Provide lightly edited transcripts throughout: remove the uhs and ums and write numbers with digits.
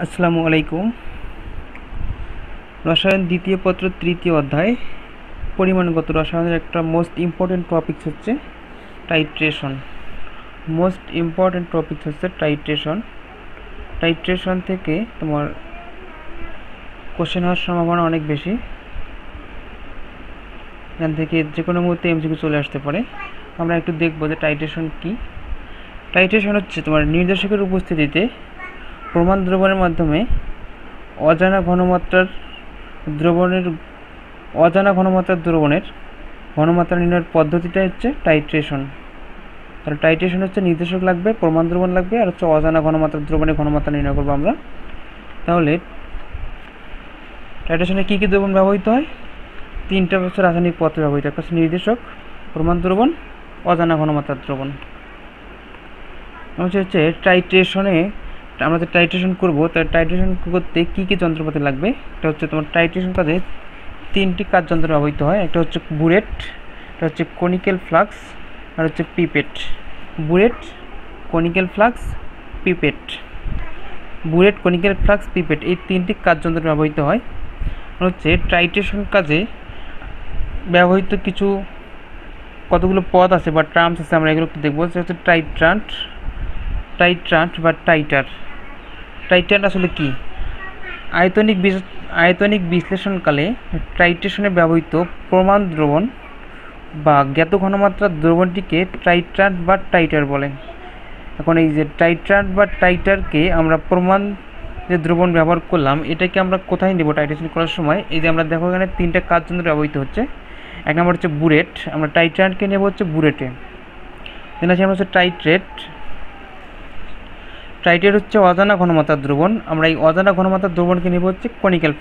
আসসালামু আলাইকুম। রসায়ন দ্বিতীয় পত্র তৃতীয় অধ্যায় পরিমাণগত রসায়নের একটা মোস্ট ইম্পর্টেন্ট টপিক হচ্ছে টাইট্রেশন। টাইট্রেশন থেকে তোমার কোশ্চেন হওয়ার সম্ভাবনা অনেক বেশি। এখান থেকে যে কোনো মুহূর্তে এমসিকিউ চলে আসতে পারে। আমরা একটু দেখবো যে টাইট্রেশন কি। টাইট্রেশন হচ্ছে তোমার নির্দেশকের উপস্থিতিতে প্রমাণ দ্রবণের মাধ্যমে অজানা ঘনমাত্রার দ্রবণের ঘনমাত্রা নির্ণয়ের পদ্ধতিটা হচ্ছে টাইট্রেশন। তাহলে টাইট্রেশন হচ্ছে নির্দেশক লাগবে, প্রমাণ দ্রবণ লাগবে, আর হচ্ছে অজানা ঘনমাত্রার দ্রবণের ঘনমাত্রা নির্ণয় করবো আমরা। তাহলে টাইট্রেশনে কী কী দ্রবণ ব্যবহৃত হয়? তিনটা হচ্ছে রাসায়নিক পত্র ব্যবহৃত হয়। একটা হচ্ছে নির্দেশক, প্রমাণ দ্রবণ, অজানা ঘনমাত্রার দ্রবণ। হচ্ছে টাইট্রেশনে আমরা যে টাইট্রেশন করবো, তার টাইট্রেশন করতে কী কী যন্ত্রপাতি লাগবে? এটা হচ্ছে তোমার টাইট্রেশন কাজে তিনটি কাজ যন্ত্র ব্যবহৃত হয়। একটা হচ্ছে বুরেট, একটা হচ্ছে কনিক্যাল ফ্লাক্স, আর হচ্ছে pipette. Burette, conical flask, pipette এই তিনটি কাজ যন্ত্র ব্যবহৃত হয়। হচ্ছে টাইট্রেশন কাজে ব্যবহৃত কিছু কতগুলো পদ আছে বা টার্মস আছে, আমরা এগুলো একটু দেখবো। সেটা হচ্ছে টাইট্রান্ট বা টাইটার। টাইট্রান্ট আসলে কি? আয়তনিক বিশ্লেষণকালে টাইট্রেশনে ব্যবহৃত প্রমাণ দ্রবণ বা জ্ঞাত ঘনমাত্রার দ্রবণটিকে টাইট্রান্ট বা টাইটার বলে। এখন এই যে টাইট্রান্ট বা টাইটারকে আমরা প্রমাণ যে দ্রবণ ব্যবহার করলাম, এটাকে আমরা কোথায় নেব টাইট্রেশন করার সময়? এই যে আমরা দেখো এখানে তিনটা কাজ যন্ত্র ব্যবহৃত হচ্ছে। এক নম্বর হচ্ছে বুরেট, আমরা টাইট্রান্টকে নেব হচ্ছে বুরেটে। দেন আছে আমরা হচ্ছে টাইট্রেট হচ্ছে অজানা ঘনমাত্রার দ্রবণ, আমরা এই অজানা ঘনমাত্রার দ্রবণকে নেব হচ্ছে কনিক্যাল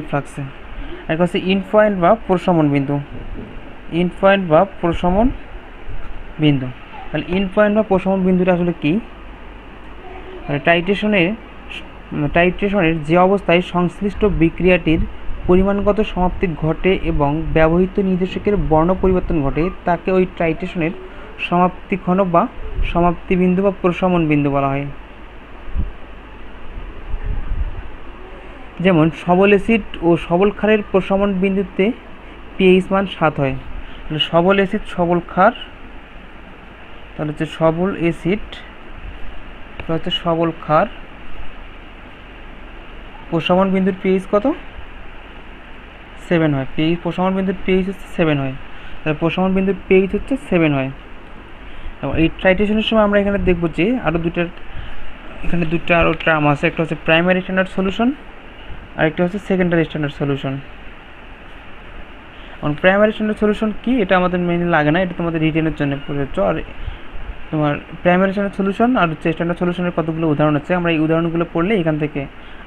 ফ্লাক্সে। এক হচ্ছে ইন পয়েন্ট বা প্রশমন বিন্দু। তাহলে ইন পয়েন্ট বা প্রশমন বিন্দুটা আসলে কি? টাইট্রেশনের যে অবস্থায় সংশ্লিষ্ট বিক্রিয়াটির পরিমাণগত সমাপ্তি ঘটে এবং ব্যবহৃত নির্দেশকের বর্ণ পরিবর্তন ঘটে, তাকে ওই টাইট্রেশনের সমাপ্তি ক্ষণ বা সমাপ্তি বিন্দু বা প্রশমন বিন্দু বলা হয়। যেমন সবল অ্যাসিড ও সবল ক্ষারের প্রশমন বিন্দুতে পিএইচ মান 7 হয়। তাহলে সবল অ্যাসিড, সবল ক্ষার, তাহলে হচ্ছে সবল অ্যাসিড, হচ্ছে সবল ক্ষার, প্রশমন বিন্দুর পিএইচ কত? 7 হয়। প্রশমন বিন্দুর পিএইচ হচ্ছে 7 হয়। তাহলে প্রশমন বিন্দুর পিএইচ হচ্ছে 7 হয়। এবং এই টাইট্রেশনের সময় আমরা এখানে দেখব যে এখানে দুটো আরও টার্ম আছে। একটা হচ্ছে প্রাইমারি স্ট্যান্ডার্ড সলিউশন, আর একটা হচ্ছে সেকেন্ডারি স্ট্যান্ডার্ড সলিউশন। এখন প্রাইমারি স্ট্যান্ডার্ড সলিউশন কি, এটা আমাদের মেইনলি লাগে না, এটা তোমাদের রিটেনের জন্য প্রযোজ্য। আর তোমার প্রাইমারি স্ট্যান্ডার্ড সলিউশন আর হচ্ছে স্ট্যান্ডার্ড সলিউশনের কতগুলো উদাহরণ আছে, আমরা এই উদাহরণগুলো পড়লে এখান থেকে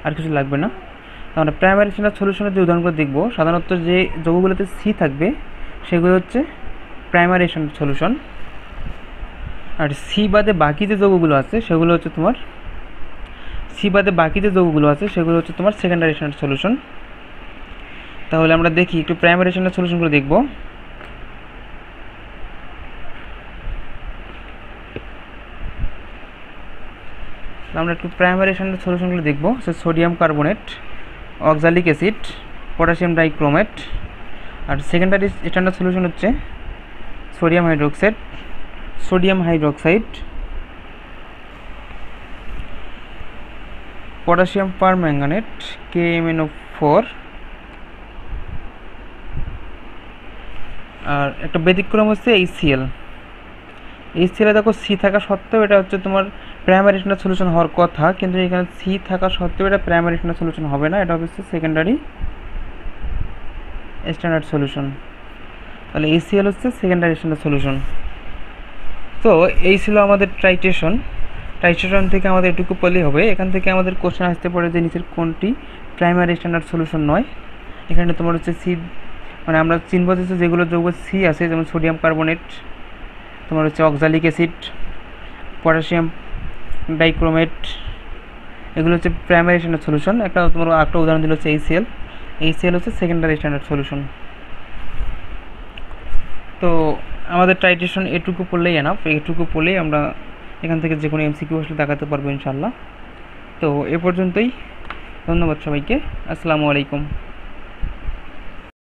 আর কিছু লাগবে না। আমরা প্রাইমারি স্ট্যান্ডার্ড সলিউশনের যে উদাহরণগুলো দেখব, সাধারণত যে যৌগগুলোতে সি থাকবে সেগুলো হচ্ছে প্রাইমারি স্ট্যান্ডার্ড সলিউশন। আর সি বাদে বাকি যে যৌগগুলো আছে সেগুলো হচ্ছে তোমার সেকেন্ডারি স্ট্যান্ডার্ড সলিউশন। তাহলে আমরা দেখি একটু প্রাইমারি স্ট্যান্ডার্ড সলিউশনগুলো দেখব। আমরা একটু প্রাইমারি স্ট্যান্ডার্ড সলিউশনগুলো দেখব। Sodium carbonate, oxalic acid, potassium dichromate. আর সেকেন্ডারি স্ট্যান্ডার্ড সলিউশন হচ্ছে sodium hydroxide, potassium permanganate, KMnO4। আর একটা ব্যতিক্রম হচ্ছে HCl। দেখো সি থাকা সত্ত্বেও এটা হচ্ছে তোমার প্রাইমারি স্ট্যান্ডার্ড সলিউশন হওয়ার কথা, কিন্তু এখানে সি থাকা সত্ত্বেও এটা প্রাইমারি স্ট্যান্ডার্ড সলিউশন হবে না, এটা হচ্ছে সেকেন্ডারি স্ট্যান্ডার্ড সলিউশন। তাহলে HCl হচ্ছে সেকেন্ডারি স্ট্যান্ডার্ড সলিউশন। তো এই ছিল আমাদের টাইট্রেশন থেকে আমাদের এটুকু পেলেই হবে। এখান থেকে আমাদের কোশ্চেন আসতে পারে যে নিচের কোনটি প্রাইমারি স্ট্যান্ডার্ড সলিউশন নয়। এখানে তোমার হচ্ছে সি, মানে আমরা চিনব হচ্ছে যেগুলো যৌগ সি আছে, যেমন সোডিয়াম কার্বনেট, তোমার হচ্ছে অক্সালিক অ্যাসিড, পটাশিয়াম ডাইক্রোমেট, এগুলো হচ্ছে প্রাইমারি স্ট্যান্ডার্ড সলিউশন। একটা উদাহরণ দিল হচ্ছে HCl হচ্ছে সেকেন্ডারি স্ট্যান্ডার্ড সলিউশন। তো আমাদের টাইট্রেশন এটুকু পড়লেই এনাফ। এইটুকু পড়লেই আমরা এখান থেকে যে কোনো এমসিকিউ আসলে দেখাতে পারবো ইনশাল্লাহ। তো এ পর্যন্তই, ধন্যবাদ সবাইকে, আসসালামু আলাইকুম।